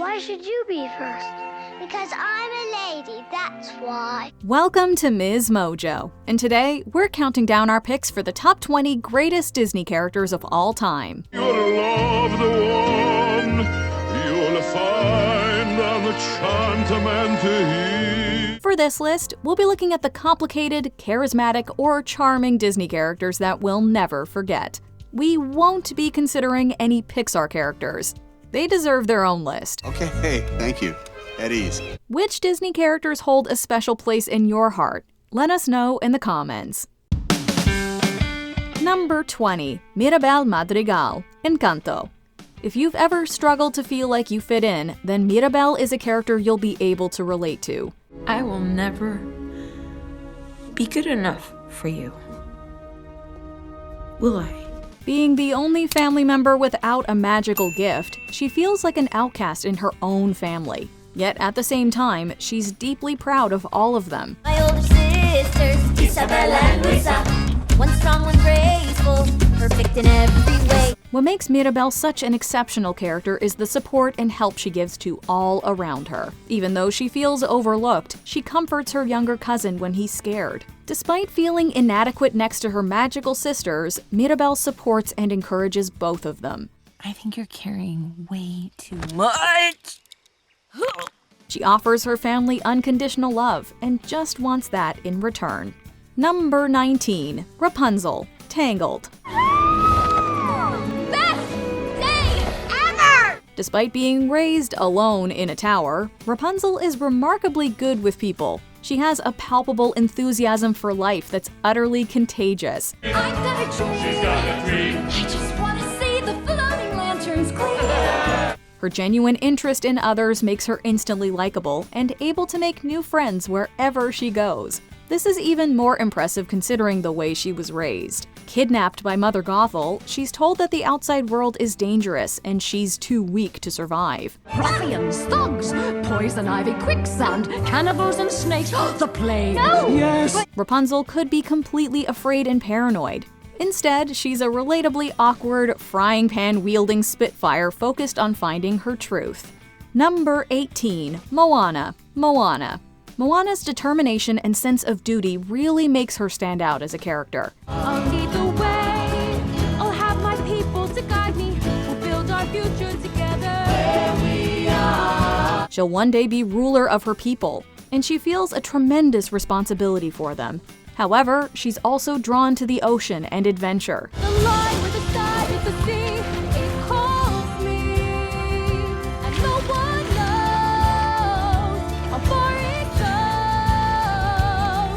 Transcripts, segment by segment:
Why should you be first? Because I'm a lady, that's why. Welcome to MsMojo, and today we're counting down our picks for the top 20 greatest Disney characters of all time. You'll love the one you'll find an enchantment. For this list, we'll be looking at the complicated, charismatic, or charming Disney characters that we'll never forget. We won't be considering any Pixar characters. They deserve their own list. Okay, thank you. At ease. Which Disney characters hold a special place in your heart? Let us know in the comments. Number 20. Mirabel Madrigal, Encanto. If you've ever struggled to feel like you fit in, then Mirabel is a character you'll be able to relate to. I will never be good enough for you. Will I? Being the only family member without a magical gift, she feels like an outcast in her own family. Yet at the same time, she's deeply proud of all of them. My older sisters, Isabella and Luisa, one strong, one graceful, perfect in every way. What makes Mirabel such an exceptional character is the support and help she gives to all around her. Even though she feels overlooked, she comforts her younger cousin when he's scared. Despite feeling inadequate next to her magical sisters, Mirabel supports and encourages both of them. I think you're carrying way too much. She offers her family unconditional love and just wants that in return. Number 19. Rapunzel, Tangled. Best day ever! Despite being raised alone in a tower, Rapunzel is remarkably good with people. She has a palpable enthusiasm for life that's utterly contagious. I've got a dream. She's got a dream. I just want to see the floating lanterns clean. Her genuine interest in others makes her instantly likable and able to make new friends wherever she goes. This is even more impressive considering the way she was raised. Kidnapped by Mother Gothel, she's told that the outside world is dangerous and she's too weak to survive. Ruffians, thugs, poison ivy, quicksand, cannibals and snakes, the plague. No! Yes! Rapunzel could be completely afraid and paranoid. Instead, she's a relatably awkward, frying pan-wielding spitfire focused on finding her truth. Number 18. Moana, Moana's determination and sense of duty really makes her stand out as a character. I'll lead the way, I'll have my people to guide me, we'll build our future together. Here we are. She'll one day be ruler of her people, and she feels a tremendous responsibility for them. However, she's also drawn to the ocean and adventure. The line where the sky meets the sea, it calls me, and no one knows how far it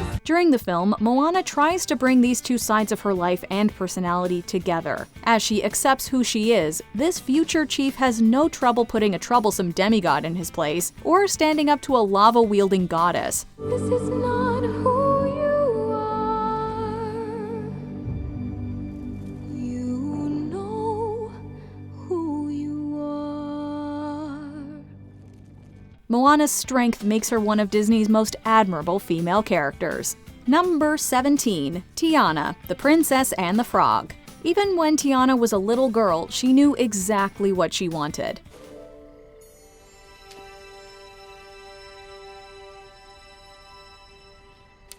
goes. During the film, Moana tries to bring these two sides of her life and personality together. As she accepts who she is, this future chief has no trouble putting a troublesome demigod in his place or standing up to a lava-wielding goddess. This is not who you are. You know who you are. Moana's strength makes her one of Disney's most admirable female characters. Number 17. Tiana, the Princess and the Frog. Even when Tiana was a little girl, she knew exactly what she wanted.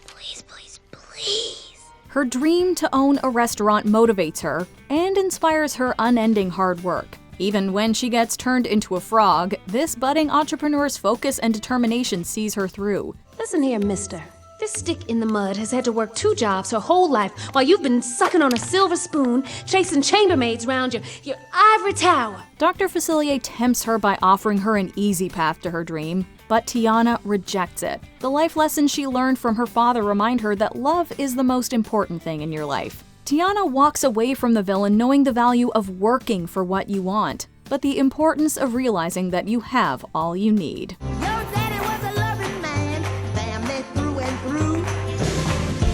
Please, please, please. Her dream to own a restaurant motivates her and inspires her unending hard work. Even when she gets turned into a frog, this budding entrepreneur's focus and determination sees her through. Listen here, mister. This stick in the mud has had to work 2 jobs her whole life while you've been sucking on a silver spoon, chasing chambermaids round your ivory tower. Dr. Facilier tempts her by offering her an easy path to her dream, but Tiana rejects it. The life lessons she learned from her father remind her that love is the most important thing in your life. Tiana walks away from the villain knowing the value of working for what you want, but the importance of realizing that you have all you need. Your daddy was a loving man, family through and through.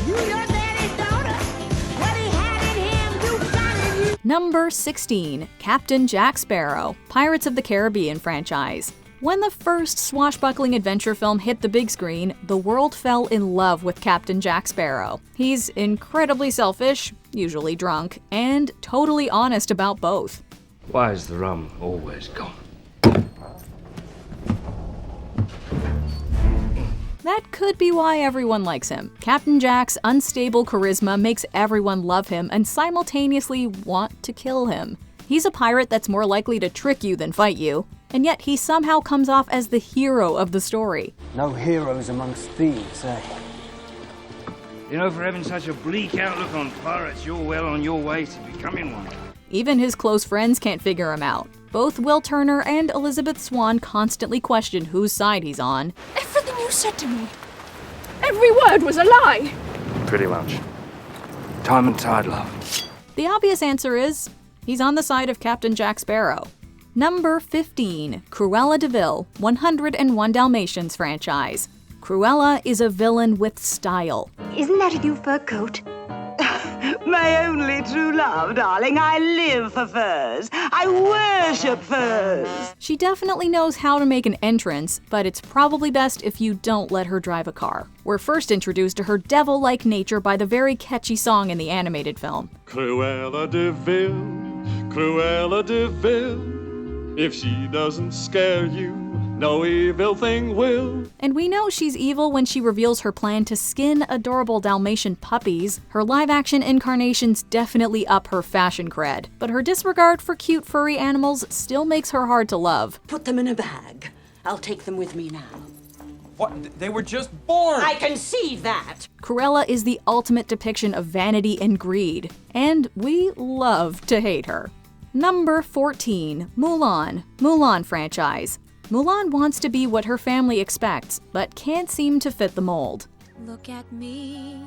You your daddy's daughter, what he had in him, you got in you. Number 16. Captain Jack Sparrow, Pirates of the Caribbean franchise. When the first swashbuckling adventure film hit the big screen, the world fell in love with Captain Jack Sparrow. He's incredibly selfish, usually drunk, and totally honest about both. Why is the rum always gone? That could be why everyone likes him. Captain Jack's unstable charisma makes everyone love him and simultaneously want to kill him. He's a pirate that's more likely to trick you than fight you, and yet he somehow comes off as the hero of the story. No heroes amongst thieves, eh? You know, for having such a bleak outlook on pirates, you're well on your way to becoming one. Even his close friends can't figure him out. Both Will Turner and Elizabeth Swann constantly question whose side he's on. Everything you said to me, every word was a lie. Pretty much. Time and tide, love. The obvious answer is, he's on the side of Captain Jack Sparrow. Number 15, Cruella de Vil, 101 Dalmatians franchise. Cruella is a villain with style. Isn't that a new fur coat? My only true love, darling. I live for furs. I worship furs. She definitely knows how to make an entrance, but it's probably best if you don't let her drive a car. We're first introduced to her devil-like nature by the very catchy song in the animated film. Cruella de Vil, Cruella de Vil. If she doesn't scare you, no evil thing will. And we know she's evil when she reveals her plan to skin adorable Dalmatian puppies. Her live-action incarnations definitely up her fashion cred, but her disregard for cute furry animals still makes her hard to love. Put them in a bag. I'll take them with me now. What? They were just born! I can see that! Cruella is the ultimate depiction of vanity and greed, and we love to hate her. Number 14, Mulan, Mulan franchise. Mulan wants to be what her family expects, but can't seem to fit the mold. Look at me.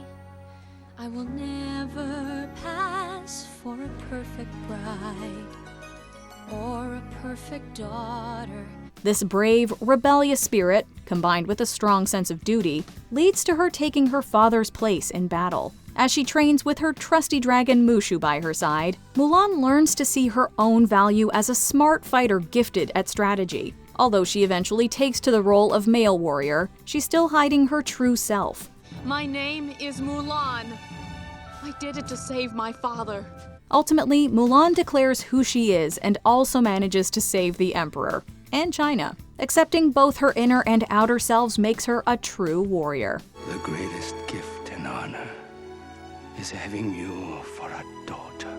I will never pass for a perfect bride or a perfect daughter. This brave, rebellious spirit, combined with a strong sense of duty, leads to her taking her father's place in battle. As she trains with her trusty dragon Mushu by her side, Mulan learns to see her own value as a smart fighter gifted at strategy. Although she eventually takes to the role of male warrior, she's still hiding her true self. My name is Mulan. I did it to save my father. Ultimately, Mulan declares who she is and also manages to save the Emperor and China. Accepting both her inner and outer selves makes her a true warrior. The greatest gift and honor is having you for a daughter.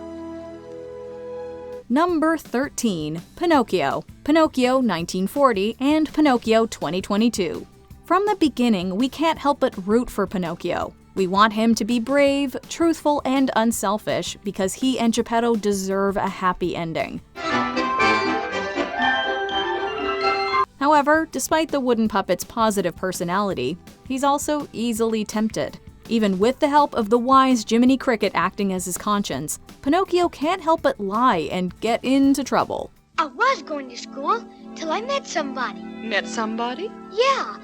Number 13, Pinocchio. Pinocchio 1940 and Pinocchio 2022. From the beginning, we can't help but root for Pinocchio. We want him to be brave, truthful, and unselfish because he and Geppetto deserve a happy ending. However, despite the wooden puppet's positive personality, he's also easily tempted. Even with the help of the wise Jiminy Cricket acting as his conscience, Pinocchio can't help but lie and get into trouble. I was going to school till I met somebody. Met somebody? Yeah,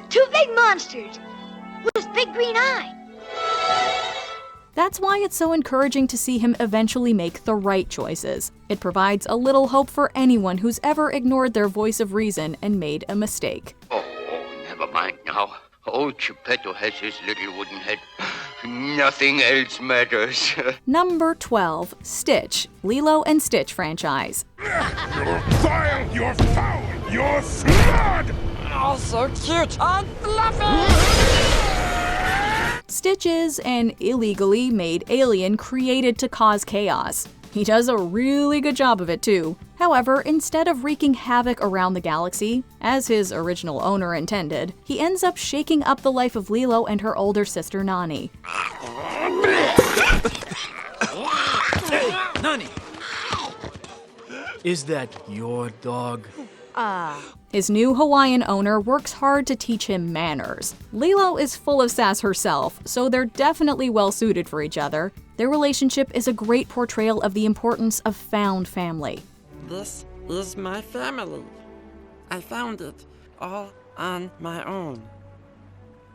two big monsters with big green eyes. That's why it's so encouraging to see him eventually make the right choices. It provides a little hope for anyone who's ever ignored their voice of reason and made a mistake. Oh, never mind now. Old Geppetto has his little wooden head. Nothing else matters. Number 12, Stitch, Lilo and Stitch franchise. You're vile, you're foul, you're smart! Oh, so cute and fluffy! Stitch is an illegally made alien created to cause chaos. He does a really good job of it too. However, instead of wreaking havoc around the galaxy, as his original owner intended, he ends up shaking up the life of Lilo and her older sister Nani. Nani! Is that your dog? His new Hawaiian owner works hard to teach him manners. Lilo is full of sass herself, so they're definitely well suited for each other. Their relationship is a great portrayal of the importance of found family. This is my family. I found it all on my own.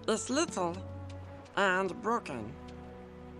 It's little and broken,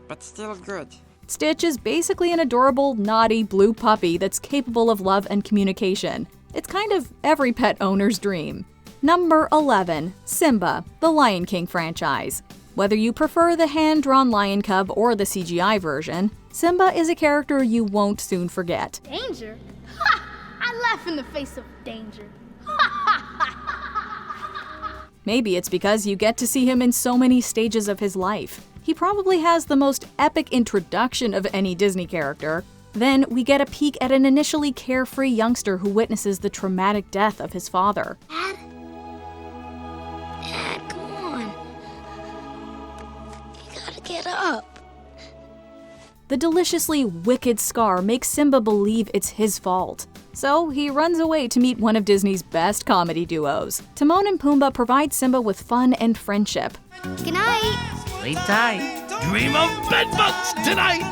but still good. Stitch is basically an adorable, naughty blue puppy that's capable of love and communication. It's kind of every pet owner's dream. Number 11, Simba, the Lion King franchise. Whether you prefer the hand-drawn lion cub or the CGI version, Simba is a character you won't soon forget. Danger? Ha! I laugh in the face of danger. Ha ha ha ha! Maybe it's because you get to see him in so many stages of his life. He probably has the most epic introduction of any Disney character. Then we get a peek at an initially carefree youngster who witnesses the traumatic death of his father. Dad, come on. You gotta get up. The deliciously wicked scar makes Simba believe it's his fault. So he runs away to meet one of Disney's best comedy duos. Timon and Pumbaa provide Simba with fun and friendship. Good night. Sleep tight. Dream of bedbugs tonight.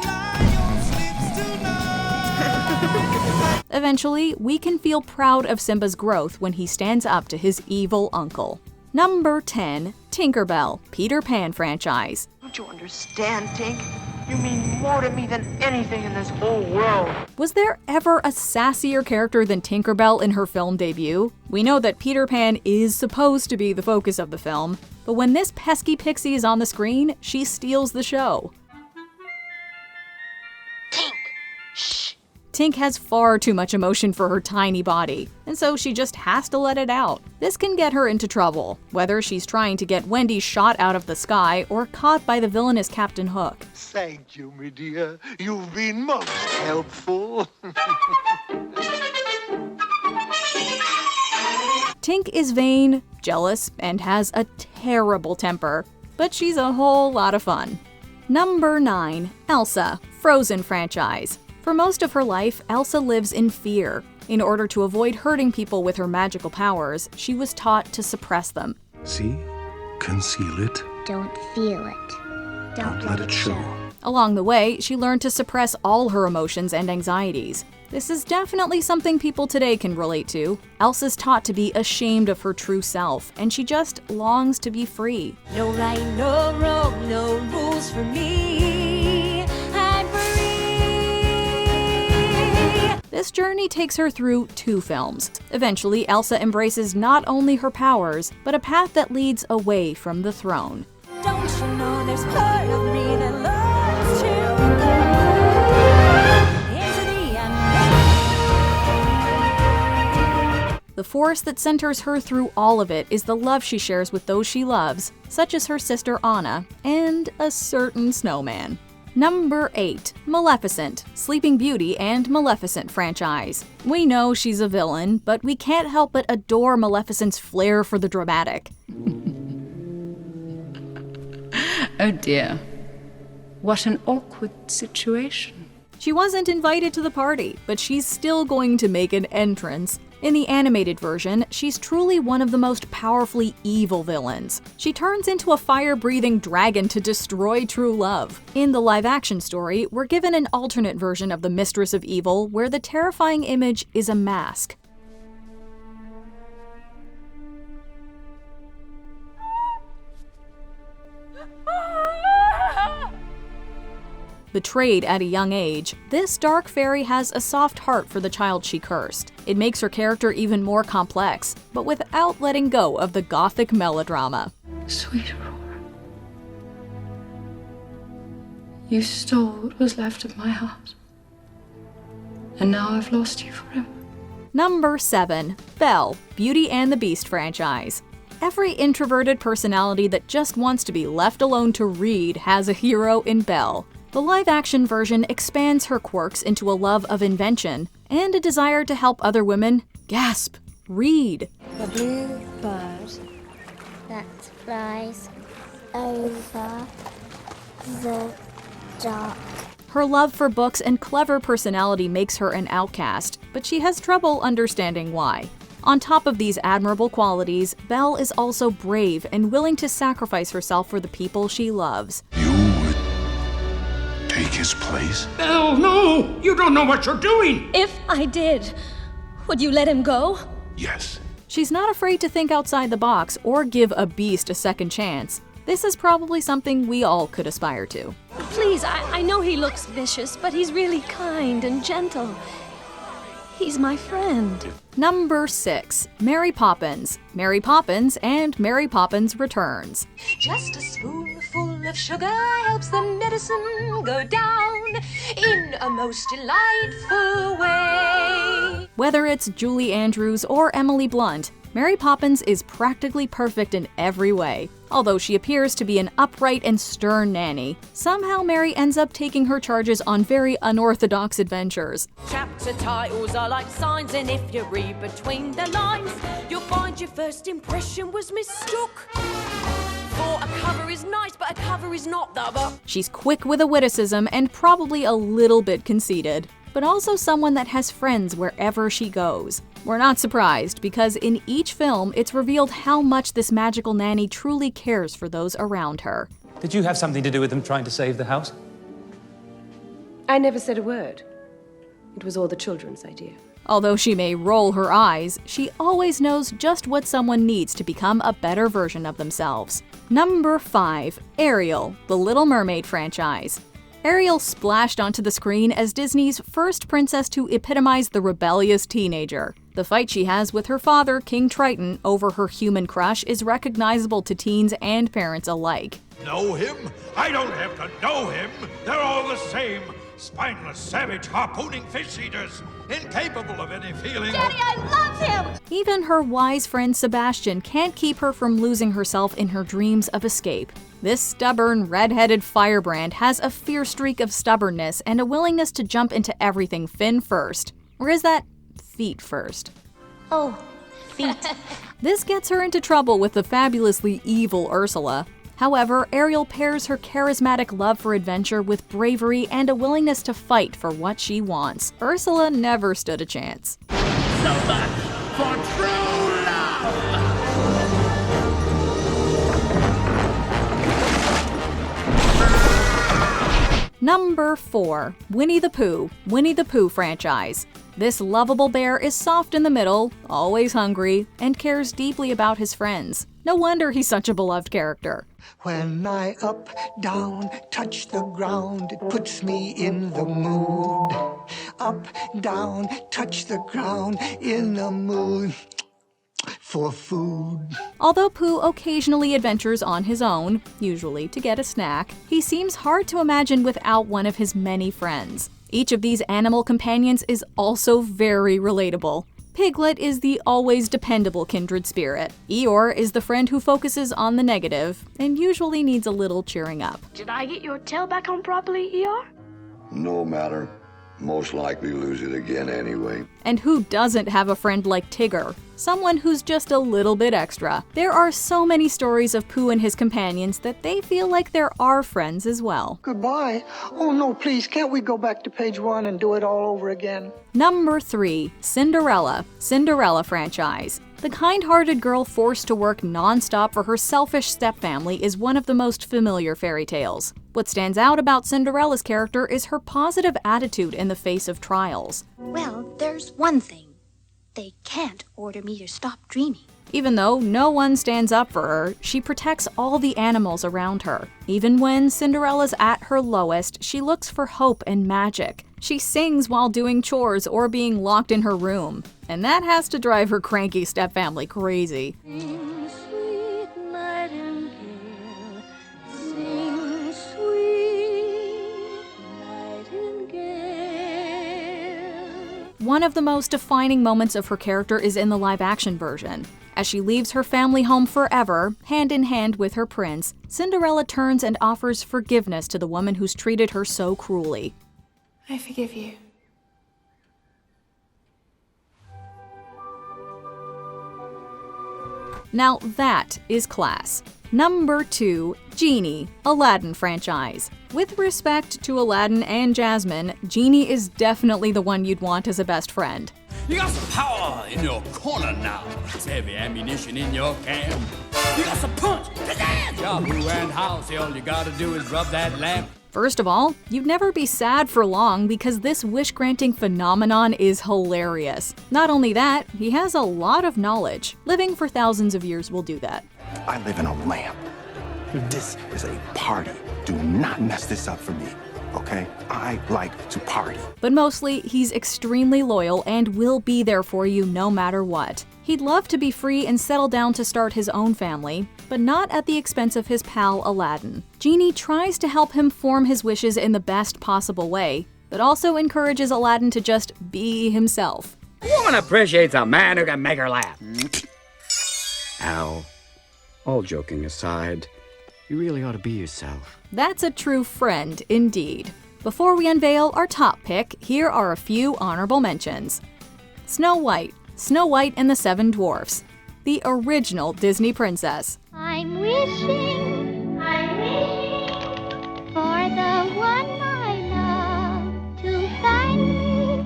Eventually, we can feel proud of Simba's growth when he stands up to his evil uncle. Number 10. Tinkerbell, Peter Pan franchise. Don't you understand, Tink? You mean more to me than anything in this whole world. Was there ever a sassier character than Tinkerbell in her film debut? We know that Peter Pan is supposed to be the focus of the film, but when this pesky pixie is on the screen, she steals the show. Tink has far too much emotion for her tiny body, and so she just has to let it out. This can get her into trouble, whether she's trying to get Wendy shot out of the sky or caught by the villainous Captain Hook. Thank you, my dear. You've been most helpful. Tink is vain, jealous, and has a terrible temper, but she's a whole lot of fun. Number 9. Elsa, Frozen franchise. For most of her life, Elsa lives in fear. In order to avoid hurting people with her magical powers, she was taught to suppress them. See? Conceal it. Don't feel it. Don't let it show. Along the way, she learned to suppress all her emotions and anxieties. This is definitely something people today can relate to. Elsa's taught to be ashamed of her true self, and she just longs to be free. No right, no wrong, no rules for me. I'm free. This journey takes her through 2 films. Eventually, Elsa embraces not only her powers, but a path that leads away from the throne. Don't you know there's part of me that loves to go into the unknown. The force that centers her through all of it is the love she shares with those she loves, such as her sister Anna, and a certain snowman. Number 8. Maleficent, Sleeping Beauty and Maleficent franchise. We know she's a villain, but we can't help but adore Maleficent's flair for the dramatic. Oh dear. What an awkward situation. She wasn't invited to the party, but she's still going to make an entrance. In the animated version, she's truly one of the most powerfully evil villains. She turns into a fire-breathing dragon to destroy true love. In the live-action story, we're given an alternate version of the Mistress of Evil, where the terrifying image is a mask. Betrayed at a young age, this dark fairy has a soft heart for the child she cursed. It makes her character even more complex, but without letting go of the gothic melodrama. Sweet Aurora, you stole what was left of my heart, and now I've lost you forever. Number 7. Belle, Beauty and the Beast franchise. Every introverted personality that just wants to be left alone to read has a hero in Belle. The live-action version expands her quirks into a love of invention and a desire to help other women, gasp, read. The blue bird that flies over the dark. Her love for books and clever personality makes her an outcast, but she has trouble understanding why. On top of these admirable qualities, Belle is also brave and willing to sacrifice herself for the people she loves. Take his place? Belle, no! You don't know what you're doing! If I did, would you let him go? Yes. She's not afraid to think outside the box or give a beast a second chance. This is probably something we all could aspire to. Please, I know he looks vicious, but he's really kind and gentle. He's my friend. Number 6. Mary Poppins, Mary Poppins and Mary Poppins Returns. Just a spoonful of sugar helps the medicine go down in a most delightful way. Whether it's Julie Andrews or Emily Blunt, Mary Poppins is practically perfect in every way. Although she appears to be an upright and stern nanny, somehow Mary ends up taking her charges on very unorthodox adventures. Chapter titles are like signs, and if you read between the lines, you'll find your first impression was mistook. For a cover is nice, but a cover is not the book. She's quick with a witticism and probably a little bit conceited, but also someone that has friends wherever she goes. We're not surprised, because in each film, it's revealed how much this magical nanny truly cares for those around her. Did you have something to do with them trying to save the house? I never said a word. It was all the children's idea. Although she may roll her eyes, she always knows just what someone needs to become a better version of themselves. Number 5. Ariel, the Little Mermaid franchise. Ariel splashed onto the screen as Disney's first princess to epitomize the rebellious teenager. The fight she has with her father, King Triton, over her human crush is recognizable to teens and parents alike. Know him? I don't have to know him. They're all the same. Spineless, savage, harpooning fish eaters, incapable of any feeling. Daddy, I love him! Even her wise friend Sebastian can't keep her from losing herself in her dreams of escape. This stubborn, red-headed firebrand has a fierce streak of stubbornness and a willingness to jump into everything fin first. Or is that feet first? Oh, feet. This gets her into trouble with the fabulously evil Ursula. However, Ariel pairs her charismatic love for adventure with bravery and a willingness to fight for what she wants. Ursula never stood a chance. So much for true love! Number 4. Winnie the Pooh franchise. This lovable bear is soft in the middle, always hungry, and cares deeply about his friends. No wonder he's such a beloved character. When I up, down, touch the ground, it puts me in the mood. Up, down, touch the ground, in the mood for food. Although Pooh occasionally adventures on his own, usually to get a snack, he seems hard to imagine without one of his many friends. Each of these animal companions is also very relatable. Piglet is the always dependable kindred spirit. Eeyore is the friend who focuses on the negative and usually needs a little cheering up. Did I get your tail back on properly, Eeyore? No matter. Most likely lose it again anyway. And who doesn't have a friend like Tigger? Someone who's just a little bit extra. There are so many stories of Pooh and his companions that they feel like they're our friends as well. Goodbye. Oh no, please, can't we go back to page 1 and do it all over again? Number 3. Cinderella franchise. The kind-hearted girl forced to work non-stop for her selfish stepfamily is one of the most familiar fairy tales. What stands out about Cinderella's character is her positive attitude in the face of trials. Well, there's one thing. They can't order me to stop dreaming. Even though no one stands up for her, she protects all the animals around her. Even when Cinderella's at her lowest, she looks for hope and magic. She sings while doing chores or being locked in her room. And that has to drive her cranky stepfamily crazy. Sing, sweet nightingale, sing, sweet nightingale. One of the most defining moments of her character is in the live-action version. As she leaves her family home forever, hand in hand with her prince, Cinderella turns and offers forgiveness to the woman who's treated her so cruelly. I forgive you. Now that is class. Number 2. Genie, Aladdin franchise. With respect to Aladdin and Jasmine, Genie is definitely the one you'd want as a best friend. You got some power in your corner now. It's heavy ammunition in your camp. You got some punch. Yahoo and house. All you gotta do is rub that lamp. First of all, you'd never be sad for long because this wish-granting phenomenon is hilarious. Not only that, he has a lot of knowledge. Living for thousands of years will do that. I live in a lamp. This is a party. Do not mess this up for me, okay? I like to party. But mostly, he's extremely loyal and will be there for you no matter what. He'd love to be free and settle down to start his own family, but not at the expense of his pal Aladdin. Genie tries to help him form his wishes in the best possible way, but also encourages Aladdin to just be himself. A woman appreciates a man who can make her laugh. All joking aside, you really ought to be yourself. That's a true friend indeed. Before we unveil our top pick, here are a few honorable mentions. Snow White and the Seven Dwarfs, the original Disney princess. I'm wishing for the one I love to find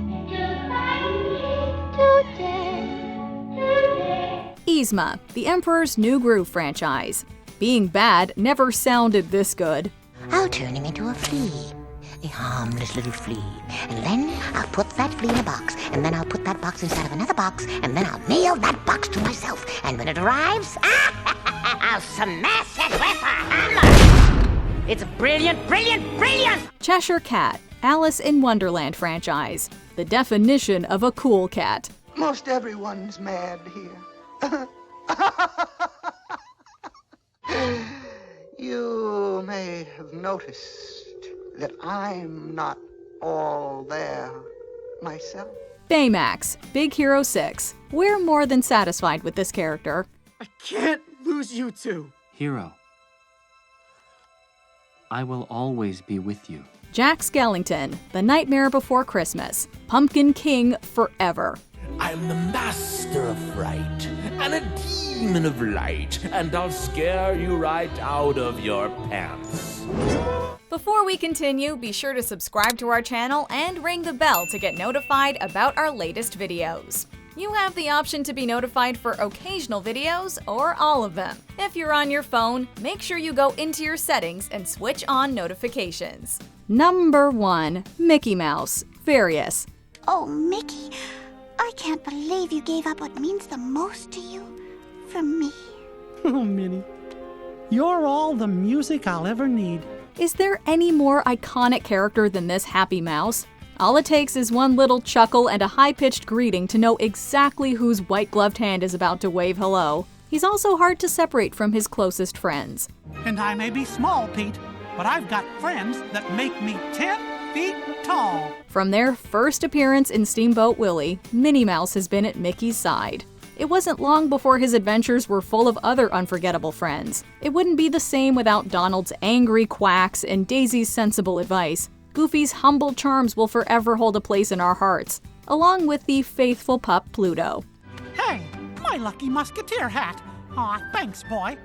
me today. Yzma, the Emperor's New Groove franchise. Being bad never sounded this good. I'll turn him into a flea. A harmless little flea. And then I'll put that flea in a box. And then I'll put that box inside of another box. And then I'll nail that box to myself. And when it arrives, I'll smash it with a hammer. It's brilliant, brilliant, brilliant! Cheshire Cat, Alice in Wonderland franchise. The definition of a cool cat. Most everyone's mad here. You may have noticed that I'm not all there myself. Baymax, Big Hero 6. We're more than satisfied with this character. I can't lose you two. Hero, I will always be with you. Jack Skellington, The Nightmare Before Christmas. Pumpkin King forever. I'm the master of fright and a demon of light, and I'll scare you right out of your pants. Before we continue, be sure to subscribe to our channel and ring the bell to get notified about our latest videos. You have the option to be notified for occasional videos or all of them. If you're on your phone, make sure you go into your settings and switch on notifications. Number 1. Mickey Mouse, Various. Oh, Mickey, I can't believe you gave up what means the most to you for me. Oh, Minnie, you're all the music I'll ever need. Is there any more iconic character than this happy mouse? All it takes is one little chuckle and a high-pitched greeting to know exactly whose white-gloved hand is about to wave hello. He's also hard to separate from his closest friends. And I may be small, Pete, but I've got friends that make me 10 feet tall. From their first appearance in Steamboat Willie, Minnie Mouse has been at Mickey's side. It wasn't long before his adventures were full of other unforgettable friends. It wouldn't be the same without Donald's angry quacks and Daisy's sensible advice. Goofy's humble charms will forever hold a place in our hearts, along with the faithful pup Pluto. Hey, my lucky musketeer hat. Aw, thanks, boy.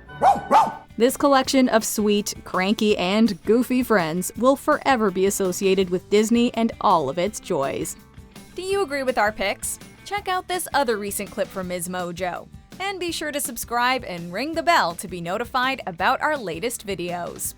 This collection of sweet, cranky, and goofy friends will forever be associated with Disney and all of its joys. Do you agree with our picks? Check out this other recent clip from MsMojo. And be sure to subscribe and ring the bell to be notified about our latest videos.